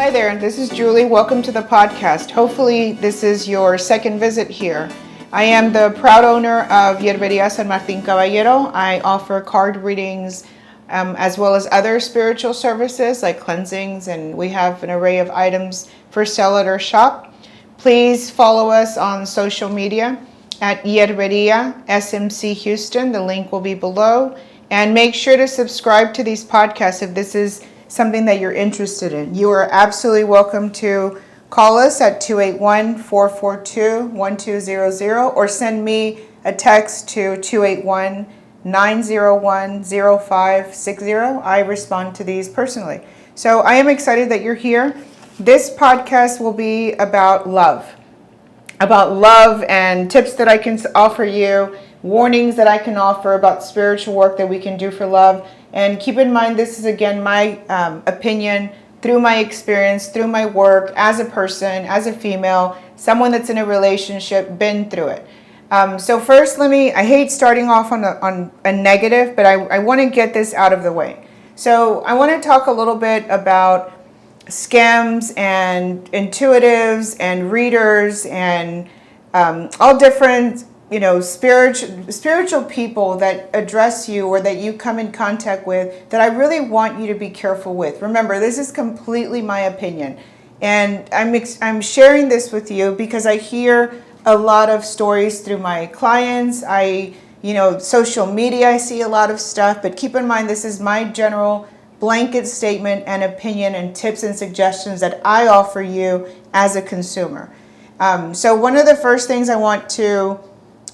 Hi there, this is Julie. Welcome to the podcast. Hopefully this is your second visit here. I am the proud owner of Yerberia San Martin Caballero. I offer card readings as well as other spiritual services like cleansings, and we have an array of items for sale at our shop. Please follow us on social media at Yerberia SMC Houston. The link will be below. And make sure to subscribe to these podcasts if this is something that you're interested in. You are absolutely welcome to call us at 281-442-1200 or send me a text to 281-901-0560. I respond to these personally. So I am excited that you're here. This podcast will be about love and tips that I can offer you, warnings that I can offer about spiritual work that we can do for love. And keep in mind, this is again my opinion through my experience, through my work as a person, as a female, someone that's in a relationship, been through it. So first, I hate starting off on a negative, but I want to get this out of the way. So I want to talk a little bit about scams and intuitives and readers and all different spiritual people that address you or that you come in contact with that I really want you to be careful with. Remember, this is completely my opinion, and I'm sharing this with you because I hear a lot of stories through my clients. Social media, I see a lot of stuff, but keep in mind, this is my general blanket statement and opinion and tips and suggestions that I offer you as a consumer. So one of the first things I want to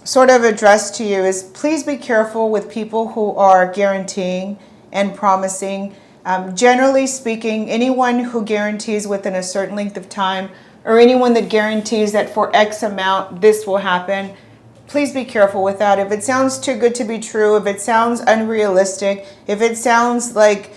sort of address to you is please be careful with people who are guaranteeing and promising. Generally speaking, anyone who guarantees within a certain length of time or anyone that guarantees that for X amount this will happen, please be careful with that. If it sounds too good to be true, if it sounds unrealistic, if it sounds like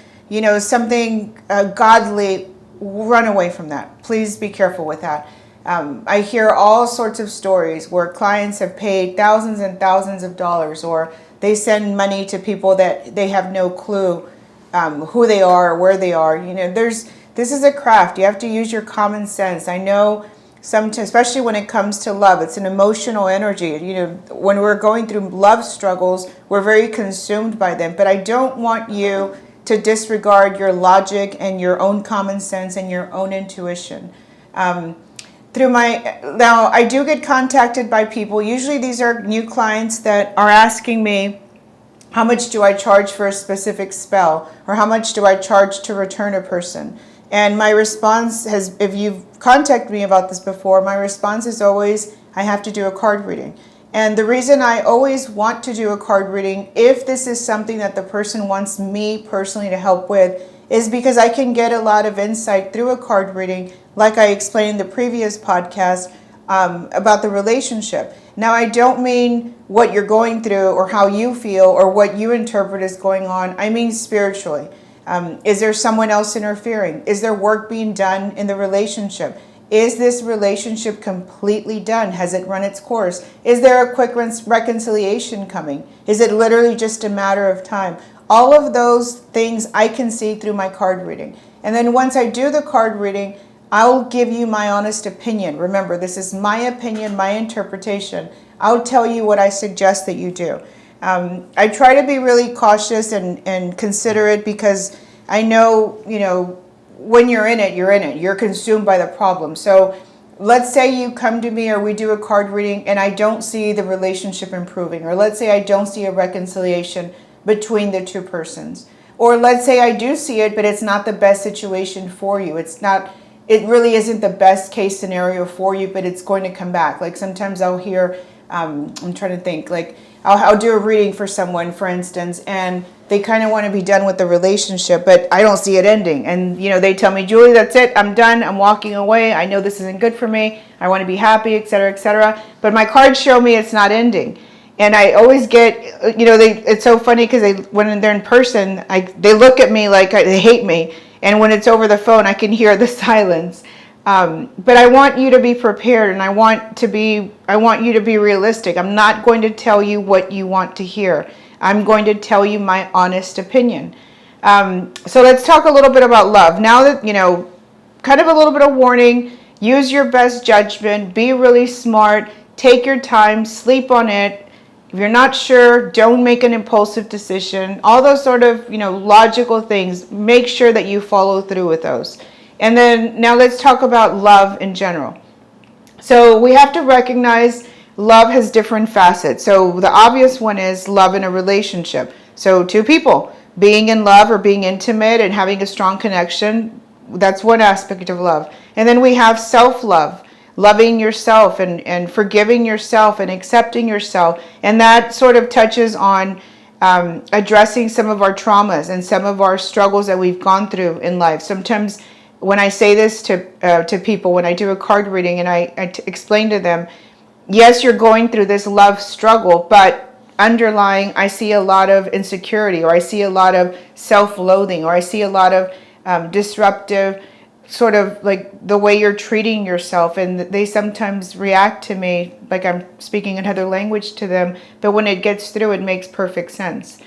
something godly, run away from that. Please be careful with that. I hear all sorts of stories where clients have paid thousands and thousands of dollars, or they send money to people that they have no clue who they are or where they are. This is a craft. You have to use your common sense. I know sometimes, especially when it comes to love, it's an emotional energy. When we're going through love struggles, we're very consumed by them. But I don't want you to disregard your logic and your own common sense and your own intuition. Now, I do get contacted by people. Usually these are new clients that are asking me, how much do I charge for a specific spell? Or how much do I charge to return a person? And my response if you've contacted me about this before, my response is always, I have to do a card reading. And the reason I always want to do a card reading, if this is something that the person wants me personally to help with, is because I can get a lot of insight through a card reading, like I explained in the previous podcast about the relationship. Now, I don't mean what you're going through or how you feel or what you interpret is going on. I mean spiritually. Is there someone else interfering? Is there work being done in the relationship? Is this relationship completely done? Has it run its course? Is there a quick reconciliation coming? Is it literally just a matter of time? All of those things I can see through my card reading. And then once I do the card reading, I'll give you my honest opinion. Remember, this is my opinion, my interpretation. I'll tell you what I suggest that you do. I try to be really cautious and considerate because I know, when you're in it, you're in it. You're consumed by the problem. So let's say you come to me or we do a card reading and I don't see the relationship improving. Or let's say I don't see a reconciliation between the two persons. Or let's say I do see it, but it's not the best situation for you. It really isn't the best case scenario for you, but it's going to come back. Like sometimes I'll hear, I'm trying to think, like I'll do a reading for someone, for instance, and they kind of want to be done with the relationship, but I don't see it ending. And, they tell me, Julie, that's it. I'm done. I'm walking away. I know this isn't good for me. I want to be happy, et cetera, et cetera. But my cards show me it's not ending. And I always get, it's so funny because when they're in person, they look at me like they hate me. And when it's over the phone, I can hear the silence. But I want you to be prepared, and I want you to be realistic. I'm not going to tell you what you want to hear. I'm going to tell you my honest opinion. So let's talk a little bit about love. Now that, kind of a little bit of warning. Use your best judgment. Be really smart. Take your time. Sleep on it. If you're not sure, don't make an impulsive decision. All those sort of, logical things. Make sure that you follow through with those. And then now let's talk about love in general. So we have to recognize love has different facets. So the obvious one is love in a relationship. So two people being in love or being intimate and having a strong connection, that's one aspect of love. And then we have self-love, loving yourself and forgiving yourself and accepting yourself. And that sort of touches on addressing some of our traumas and some of our struggles that we've gone through in life. Sometimes when I say this to people, when I do a card reading and I explain to them, yes, you're going through this love struggle, but underlying, I see a lot of insecurity, or I see a lot of self-loathing, or I see a lot of disruptive sort of like the way you're treating yourself. And they sometimes react to me like I'm speaking another language to them, but when it gets through, it makes perfect sense.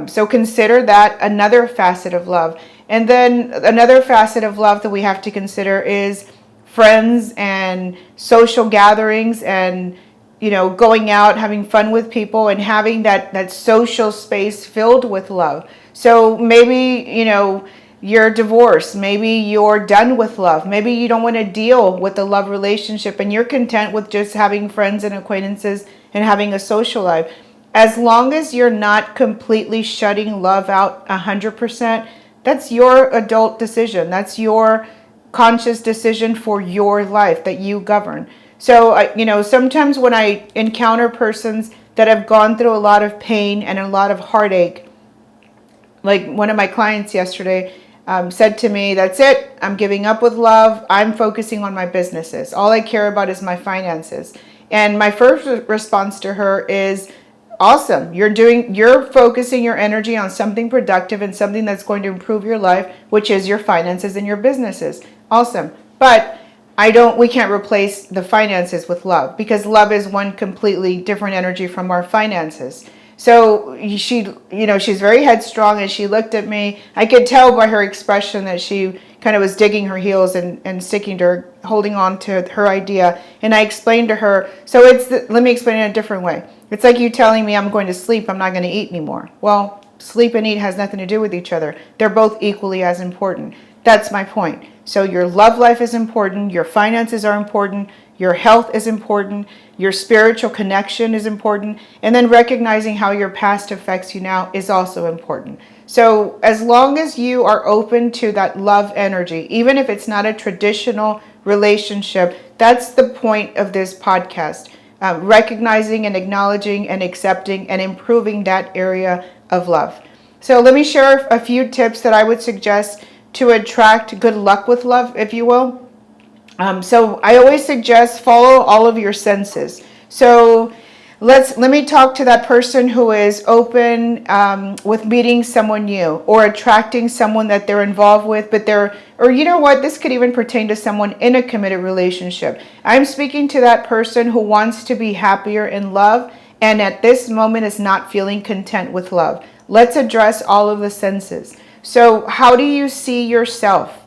So consider that another facet of love. And then another facet of love that we have to consider is friends and social gatherings and, going out, having fun with people and having that social space filled with love. So maybe, you're divorced. Maybe you're done with love. Maybe you don't want to deal with a love relationship and you're content with just having friends and acquaintances and having a social life. As long as you're not completely shutting love out 100%, that's your adult decision. That's your conscious decision for your life that you govern. So, sometimes when I encounter persons that have gone through a lot of pain and a lot of heartache, like one of my clients yesterday said to me, that's it, I'm giving up with love. I'm focusing on my businesses. All I care about is my finances. And my first response to her is, awesome. You're focusing your energy on something productive and something that's going to improve your life, which is your finances and your businesses. Awesome. But we can't replace the finances with love, because love is one completely different energy from our finances. So she's very headstrong, and she looked at me. I could tell by her expression that she kind of was digging her heels and sticking to her, holding on to her idea. And I explained to her, let me explain it in a different way. It's like you telling me I'm going to sleep, I'm not going to eat anymore. Well, sleep and eat has nothing to do with each other. They're both equally as important. That's my point. So your love life is important, your finances are important, your health is important, your spiritual connection is important, and then recognizing how your past affects you now is also important. So as long as you are open to that love energy, even if it's not a traditional relationship, that's the point of this podcast. Recognizing and acknowledging and accepting and improving that area of love. So let me share a few tips that I would suggest to attract good luck with love, if you will. So I always suggest follow all of your senses. So let me talk to that person who is open with meeting someone new or attracting someone that they're involved with, or you know what, this could even pertain to someone in a committed relationship. I'm speaking to that person who wants to be happier in love and at this moment is not feeling content with love. Let's address all of the senses. So how do you see yourself?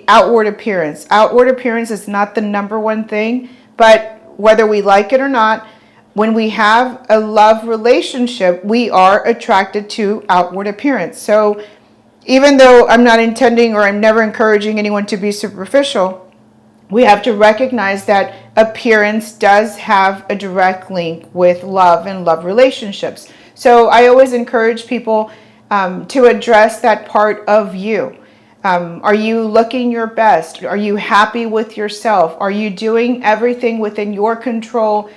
Outward appearance. Outward appearance is not the number one thing, but whether we like it or not, when we have a love relationship, we are attracted to outward appearance. So even though I'm not intending or I'm never encouraging anyone to be superficial, we have to recognize that appearance does have a direct link with love and love relationships. So I always encourage people to address that part of you. Are you looking your best? Are you happy with yourself? Are you doing everything within your control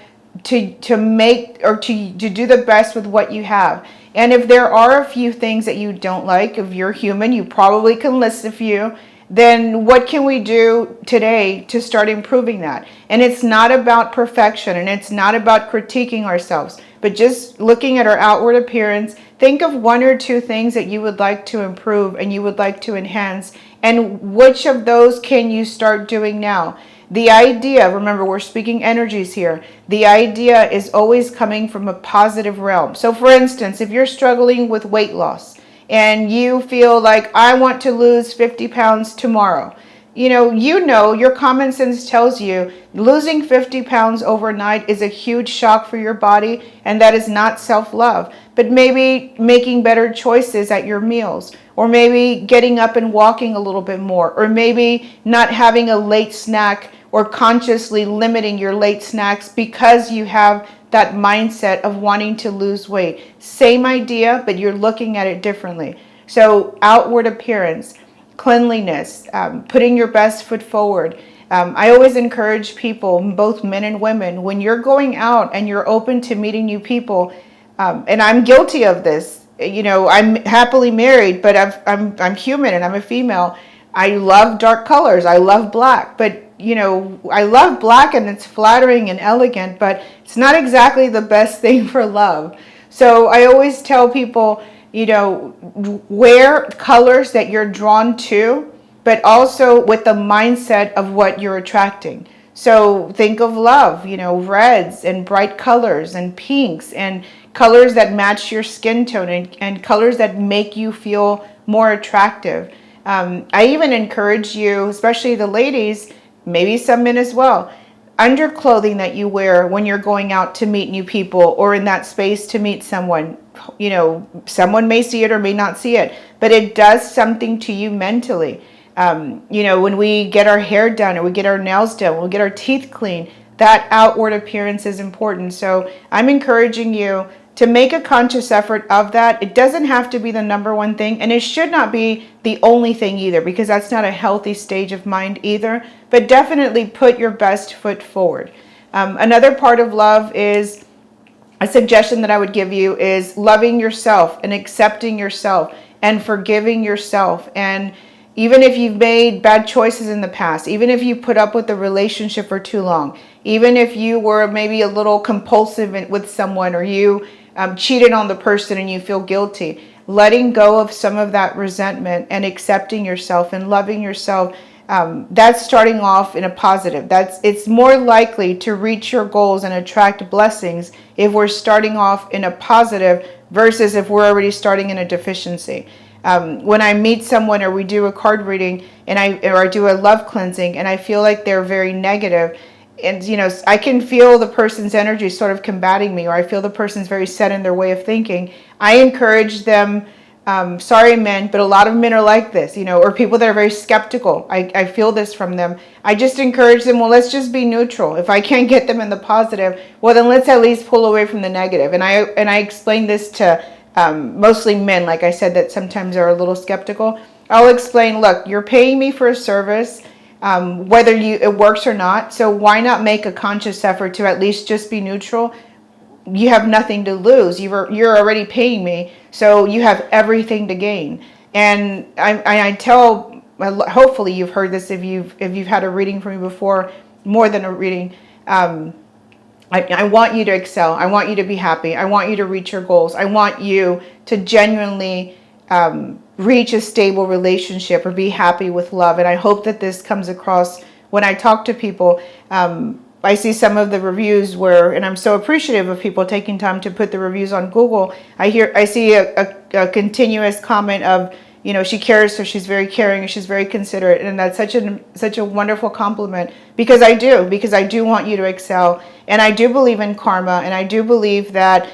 to make or to do the best with what you have? And if there are a few things that you don't like, if you're human, you probably can list a few, then what can we do today to start improving that? And it's not about perfection and it's not about critiquing ourselves, but just looking at our outward appearance. Think of one or two things that you would like to improve and you would like to enhance, and which of those can you start doing now? The idea, remember, we're speaking energies here. The idea is always coming from a positive realm. So for instance, if you're struggling with weight loss and you feel like I want to lose 50 pounds tomorrow, your common sense tells you losing 50 pounds overnight is a huge shock for your body, and that is not self-love. But maybe making better choices at your meals, or maybe getting up and walking a little bit more, or maybe not having a late snack, or consciously limiting your late snacks because you have that mindset of wanting to lose weight. Same idea, but you're looking at it differently. So outward appearance, cleanliness, putting your best foot forward. I always encourage people, both men and women, when you're going out and you're open to meeting new people, and I'm guilty of this. I'm happily married, but I'm human and I'm a female. I love dark colors. I love black, but I love black and it's flattering and elegant, but it's not exactly the best thing for love. So I always tell people, wear colors that you're drawn to, but also with the mindset of what you're attracting. So think of love, reds and bright colors and pinks and colors that match your skin tone, and colors that make you feel more attractive. I even encourage you, especially the ladies, maybe some men as well, underclothing that you wear when you're going out to meet new people or in that space to meet someone. Someone may see it or may not see it, but it does something to you mentally. When we get our hair done or we get our nails done, we get our teeth clean, that outward appearance is important. So I'm encouraging you to make a conscious effort of that. It doesn't have to be the number one thing, and it should not be the only thing either, because that's not a healthy stage of mind either. But definitely put your best foot forward. Another part of love is, a suggestion that I would give you is loving yourself and accepting yourself and forgiving yourself. And even if you've made bad choices in the past, even if you put up with a relationship for too long, even if you were maybe a little compulsive with someone, or you cheated on the person and you feel guilty, letting go of some of that resentment and accepting yourself and loving yourself, that's starting off in a positive. It's more likely to reach your goals and attract blessings if we're starting off in a positive versus if we're already starting in a deficiency. When I meet someone or we do a card reading or I do a love cleansing and I feel like they're very negative, and I can feel the person's energy sort of combating me, or I feel the person's very set in their way of thinking, I encourage them, sorry men, but a lot of men are like this, or people that are very skeptical. I feel this from them. I just encourage them, well, let's just be neutral. If I can't get them in the positive, well, then let's at least pull away from the negative. And I explain this to mostly men, like I said, that sometimes are a little skeptical. I'll explain, look, you're paying me for a service, whether it works or not. So why not make a conscious effort to at least just be neutral? You have nothing to lose. You're already paying me, so you have everything to gain. And I tell, hopefully you've heard this if you've had a reading from me before, more than a reading. I want you to excel. I want you to be happy. I want you to reach your goals. I want you to genuinely reach a stable relationship or be happy with love. And I hope that this comes across when I talk to people. I see some of the reviews and I'm so appreciative of people taking time to put the reviews on Google. I see a continuous comment of, she cares, so she's very caring, she's very considerate, and that's such a wonderful compliment, because I do want you to excel, and I do believe in karma, and I do believe that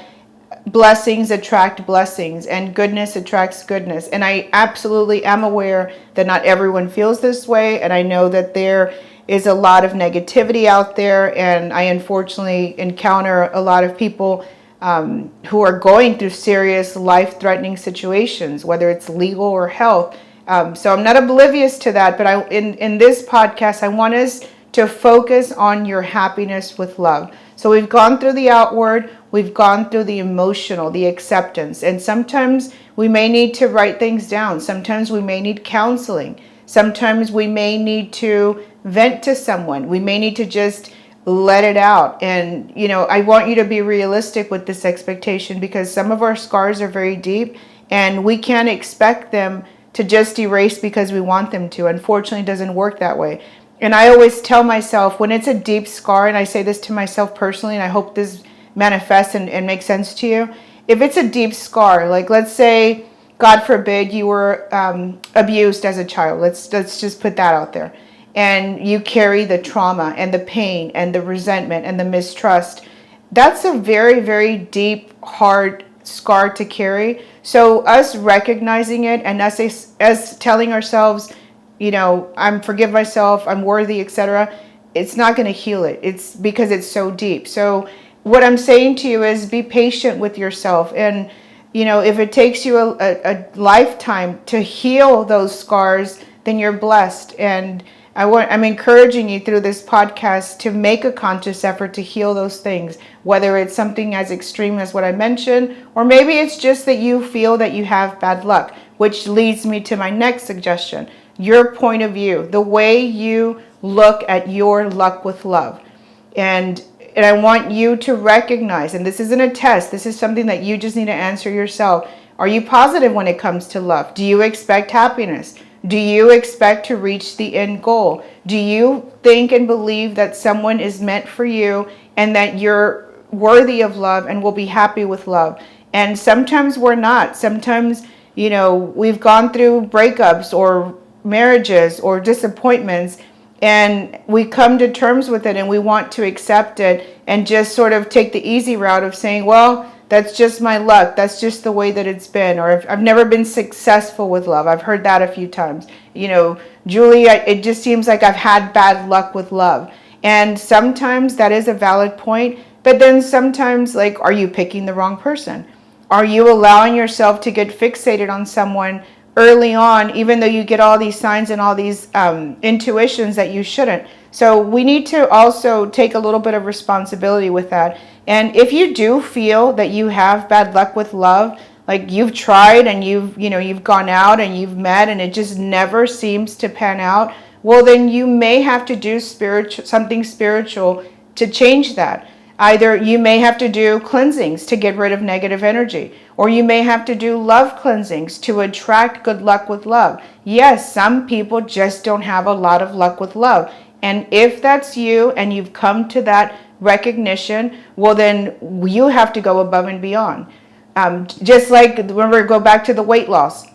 blessings attract blessings and goodness attracts goodness. And I absolutely am aware that not everyone feels this way, and I know that there is a lot of negativity out there, and I unfortunately encounter a lot of people who are going through serious life-threatening situations, whether it's legal or health. So I'm not oblivious to that, but in this podcast, I want us to focus on your happiness with love. So we've gone through the outward, we've gone through the emotional, the acceptance, and sometimes we may need to write things down. Sometimes we may need counseling. Sometimes we may need to vent to someone. We may need to just let it out. And, I want you to be realistic with this expectation, because some of our scars are very deep and we can't expect them to just erase because we want them to. Unfortunately, it doesn't work that way. And I always tell myself, when it's a deep scar, and I say this to myself personally, and I hope this manifests and makes sense to you. If it's a deep scar, like let's say, God forbid, you were abused as a child. Let's just put that out there. and you carry the trauma and the pain and the resentment and the mistrust, that's a very, very deep, hard scar to carry. So us recognizing it and us telling ourselves, I'm forgive myself, I'm worthy, etc., it's not going to heal it. It's because it's so deep. So what I'm saying to you is be patient with yourself. And, if it takes you a lifetime to heal those scars, then you're blessed. And I'm encouraging you through this podcast to make a conscious effort to heal those things, whether it's something as extreme as what I mentioned, or maybe it's just that you feel that you have bad luck, which leads me to my next suggestion. Your point of view, the way you look at your luck with love. And I want you to recognize, and this isn't a test, this is something that you just need to answer yourself. Are you positive when it comes to love? Do you expect happiness? Do you expect to reach the end goal? Do you think and believe that someone is meant for you and that you're worthy of love and will be happy with love? And sometimes we're not. Sometimes, we've gone through breakups or marriages or disappointments, and we come to terms with it and we want to accept it and just sort of take the easy route of saying, well, that's just my luck. That's just the way that it's been. Or I've never been successful with love. I've heard that a few times. Julie, it just seems like I've had bad luck with love. And sometimes that is a valid point. But then sometimes, are you picking the wrong person? Are you allowing yourself to get fixated on someone early on, even though you get all these signs and all these intuitions that you shouldn't? So we need to also take a little bit of responsibility with that. And if you do feel that you have bad luck with love, like you've tried and you've gone out and you've met and it just never seems to pan out, well, then you may have to do something spiritual to change that. Either you may have to do cleansings to get rid of negative energy, or you may have to do love cleansings to attract good luck with love. Yes, some people just don't have a lot of luck with love. And if that's you and you've come to that recognition, well, then you have to go above and beyond. Just like, remember, go back to the weight loss.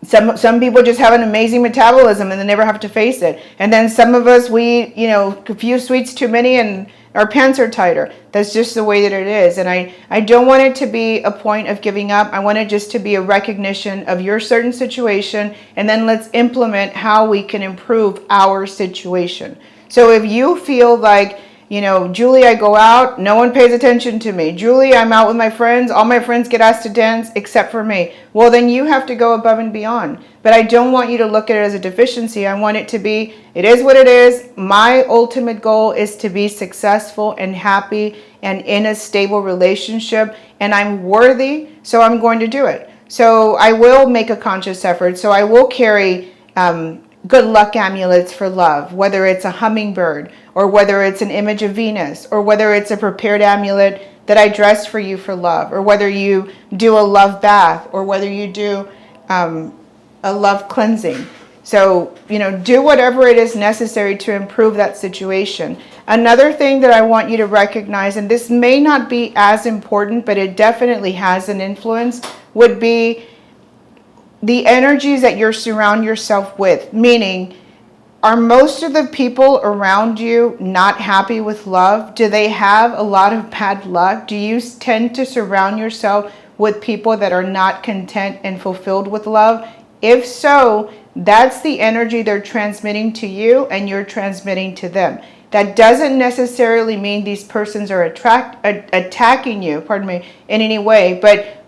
Some people just have an amazing metabolism and they never have to face it. And then some of us, a few sweets too many and our pants are tighter. That's just the way that it is. And I don't want it to be a point of giving up. I want it just to be a recognition of your certain situation. And then let's implement how we can improve our situation. So if you feel like, Julie, I go out, no one pays attention to me. Julie, I'm out with my friends, all my friends get asked to dance except for me. Well, then you have to go above and beyond. But I don't want you to look at it as a deficiency. I want it to be, it is what it is. My ultimate goal is to be successful and happy and in a stable relationship. And I'm worthy, so I'm going to do it. So I will make a conscious effort. So I will carry good luck amulets for love, whether it's a hummingbird or whether it's an image of Venus or whether it's a prepared amulet that I dress for you for love, or whether you do a love bath or whether you do a love cleansing. So, do whatever it is necessary to improve that situation. Another thing that I want you to recognize, and this may not be as important, but it definitely has an influence, would be the energies that you surround yourself with. Meaning, are most of the people around you not happy with love? Do they have a lot of bad luck? Do you tend to surround yourself with people that are not content and fulfilled with love? If so, that's the energy they're transmitting to you and you're transmitting to them. That doesn't necessarily mean these persons are attacking you, in any way, but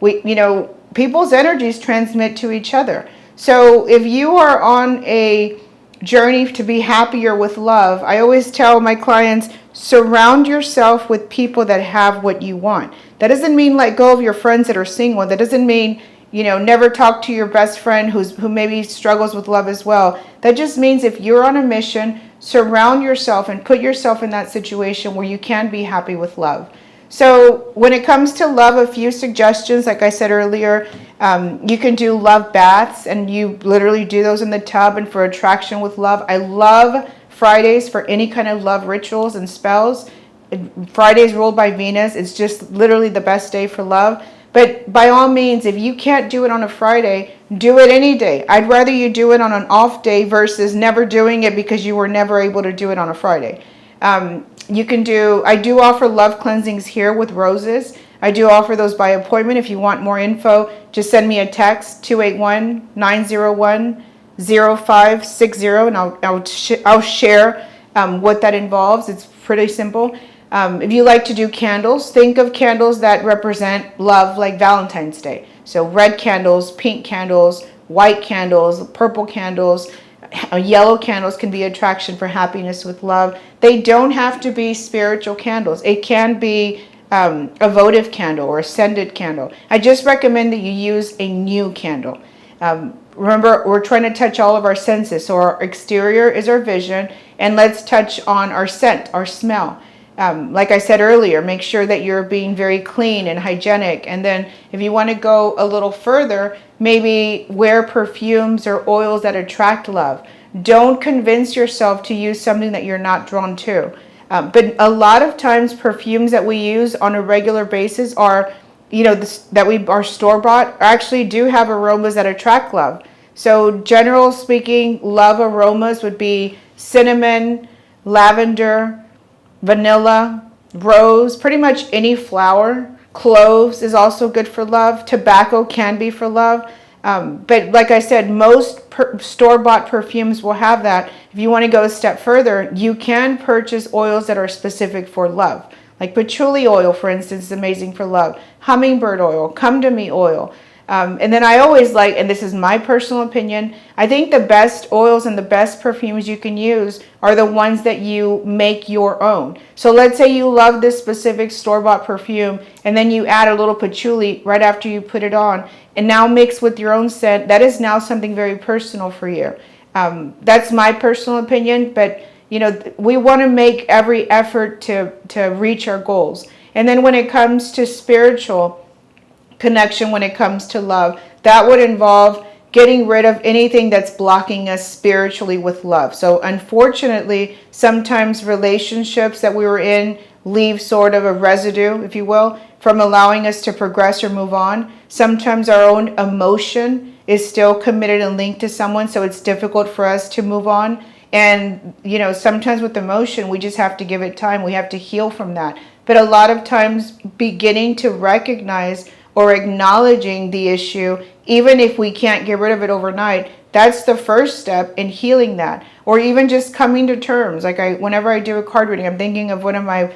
people's energies transmit to each other. So if you are on a journey to be happier with love, I always tell my clients, surround yourself with people that have what you want. That doesn't mean let go of your friends that are single. That doesn't mean, never talk to your best friend who maybe struggles with love as well. That just means if you're on a mission, surround yourself and put yourself in that situation where you can be happy with love. So when it comes to love, a few suggestions, like I said earlier, you can do love baths, and you literally do those in the tub and for attraction with love. I love Fridays for any kind of love rituals and spells. Friday's ruled by Venus. It's just literally the best day for love. But by all means, if you can't do it on a Friday, Do it any day. I'd rather you do it on an off day versus never doing it because you were never able to do it on a Friday. I do offer love cleansings here with roses. I do offer those by appointment. If you want more info, just send me a text, 281-901-0560, and I'll share what that involves. It's pretty simple. If you like to do candles, think of candles that represent love, like Valentine's Day. So red candles, pink candles, white candles, purple candles, yellow candles can be attraction for happiness with love. They don't have to be spiritual candles. It can be a votive candle or a scented candle. I just recommend that you use a new candle. Remember, we're trying to touch all of our senses. So our exterior is our vision, and let's touch on our scent, our smell. Like I said earlier, make sure that you're being very clean and hygienic. And then if you want to go a little further, maybe wear perfumes or oils that attract love. Don't convince yourself to use something that you're not drawn to. But a lot of times perfumes that we use on a regular basis are, that we are store-bought, actually do have aromas that attract love. So general speaking, love aromas would be cinnamon, lavender, vanilla, rose, pretty much any flower. Cloves is also good for love. Tobacco can be for love. But like I said, most store-bought perfumes will have that. If you want to go a step further, you can purchase oils that are specific for love. Like patchouli oil, for instance, is amazing for love. Hummingbird oil, come to me oil. And then I always like, and this is my personal opinion, I think the best oils and the best perfumes you can use are the ones that you make your own. So let's say you love this specific store-bought perfume, and then you add a little patchouli right after you put it on, and now mix with your own scent. That is now something very personal for you. That's my personal opinion, but we want to make every effort to reach our goals. And then when it comes to spiritual connection, when it comes to love, that would involve getting rid of anything that's blocking us spiritually with love. So unfortunately, sometimes relationships that we were in leave sort of a residue, if you will, from allowing us to progress or move on. Sometimes our own emotion is still committed and linked to someone, so it's difficult for us to move on. And sometimes with emotion, we just have to give it time. We have to heal from that. But a lot of times, beginning to recognize or acknowledging the issue, even if we can't get rid of it overnight, that's the first step in healing that. Or even just coming to terms. Like whenever I do a card reading, I'm thinking of one of my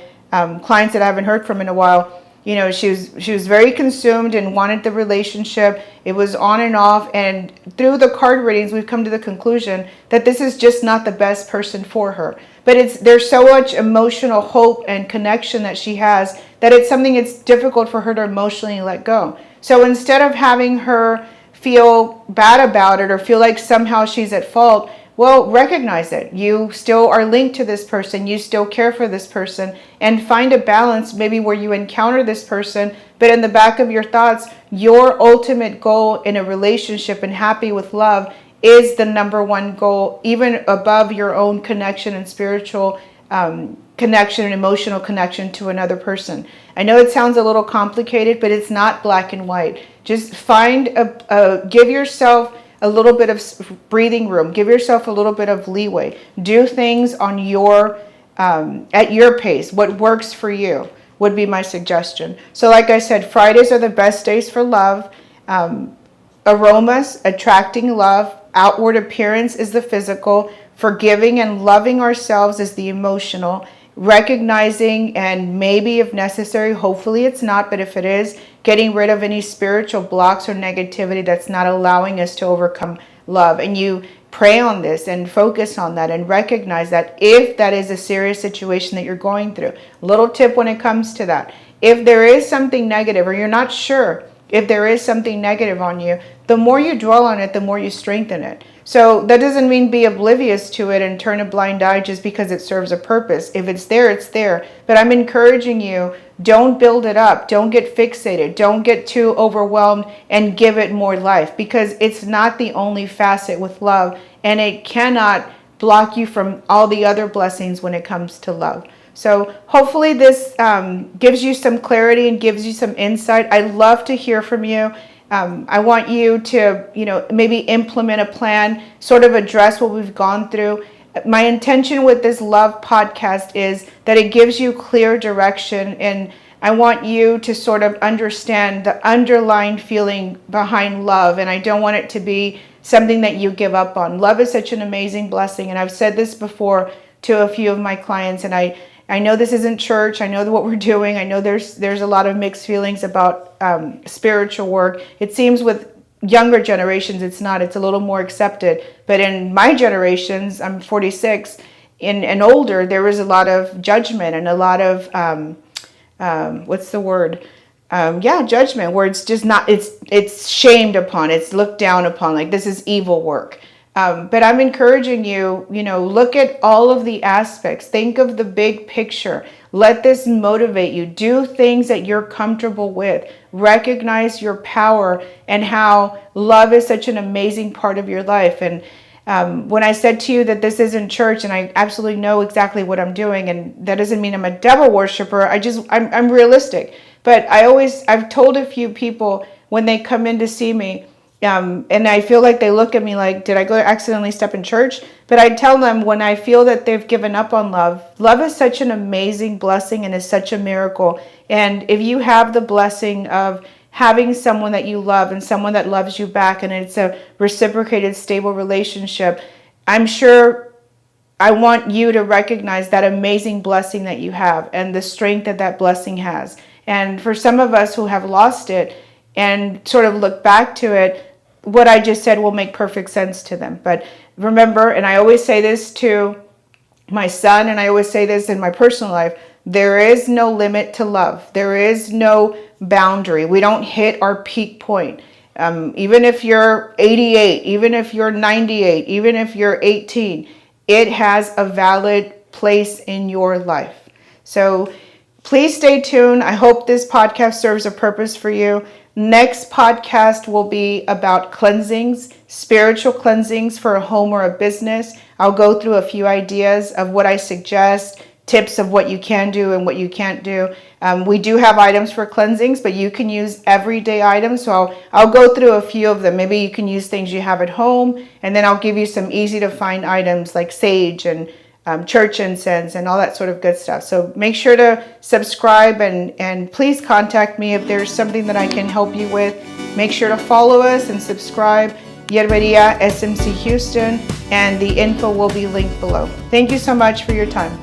clients that I haven't heard from in a while. She was very consumed and wanted the relationship. It was on and off, and through the card readings, we've come to the conclusion that this is just not the best person for her. But there's so much emotional hope and connection that she has that it's something it's difficult for her to emotionally let go. So instead of having her feel bad about it or feel like somehow she's at fault, well, recognize it. You still are linked to this person. You still care for this person, and find a balance maybe where you encounter this person, but in the back of your thoughts, your ultimate goal in a relationship and happy with love is the number one goal, even above your own connection and spiritual connection and emotional connection to another person. I know it sounds a little complicated, but it's not black and white. Just give yourself a little bit of breathing room. Give yourself a little bit of leeway. Do things on at your pace. What works for you would be my suggestion. So like I said, Fridays are the best days for love. Aromas, attracting love. Outward appearance is the physical. Forgiving and loving ourselves is the emotional. Recognizing, and maybe if necessary, hopefully it's not, but if it is, getting rid of any spiritual blocks or negativity that's not allowing us to overcome love. And you pray on this and focus on that and recognize that if that is a serious situation that you're going through. Little tip when it comes to that. If there is something negative, or you're not sure if there is something negative on you, the more you dwell on it, the more you strengthen it. So that doesn't mean be oblivious to it and turn a blind eye just because it serves a purpose. If it's there, it's there. But I'm encouraging you, don't build it up. Don't get fixated. Don't get too overwhelmed and give it more life, because it's not the only facet with love, and it cannot block you from all the other blessings when it comes to love. So hopefully this gives you some clarity and gives you some insight. I'd love to hear from you. I want you to, maybe implement a plan, sort of address what we've gone through. My intention with this love podcast is that it gives you clear direction, and I want you to sort of understand the underlying feeling behind love. And I don't want it to be something that you give up on. Love is such an amazing blessing. And I've said this before to a few of my clients, and I know this isn't church. I know what we're doing. I know there's a lot of mixed feelings about spiritual work. It seems with younger generations, it's not. It's a little more accepted. But in my generations, I'm 46, and older, there was a lot of judgment and a lot of, what's the word? Judgment, where it's just not, it's shamed upon, it's looked down upon, like this is evil work. But I'm encouraging you, look at all of the aspects. Think of the big picture. Let this motivate you. Do things that you're comfortable with. Recognize your power and how love is such an amazing part of your life. And when I said to you that this isn't church, and I absolutely know exactly what I'm doing, and that doesn't mean I'm a devil worshiper. I'm realistic. But I've told a few people when they come in to see me, and I feel like they look at me like, did I go accidentally step in church? But I tell them, when I feel that they've given up on love, love is such an amazing blessing and is such a miracle. And if you have the blessing of having someone that you love and someone that loves you back, and it's a reciprocated, stable relationship, I'm sure I want you to recognize that amazing blessing that you have and the strength that that blessing has. And for some of us who have lost it and sort of look back to it, what I just said will make perfect sense to them. But remember, and I always say this to my son, and I always say this in my personal life, there is no limit to love. There is no boundary. We don't hit our peak point. Even if you're 88, even if you're 98, even if you're 18, it has a valid place in your life. So please stay tuned. I hope this podcast serves a purpose for you. Next podcast will be about cleansings, spiritual cleansings for a home or a business. I'll go through a few ideas of what I suggest, tips of what you can do and what you can't do. We do have items for cleansings, but you can use everyday items. So I'll go through a few of them. Maybe you can use things you have at home, and then I'll give you some easy to find items like sage and church incense and all that sort of good stuff. So make sure to subscribe, and please contact me if there's something that I can help you with. Make sure to follow us and subscribe. Yerberia SMC Houston, and the info will be linked below. Thank you so much for your time.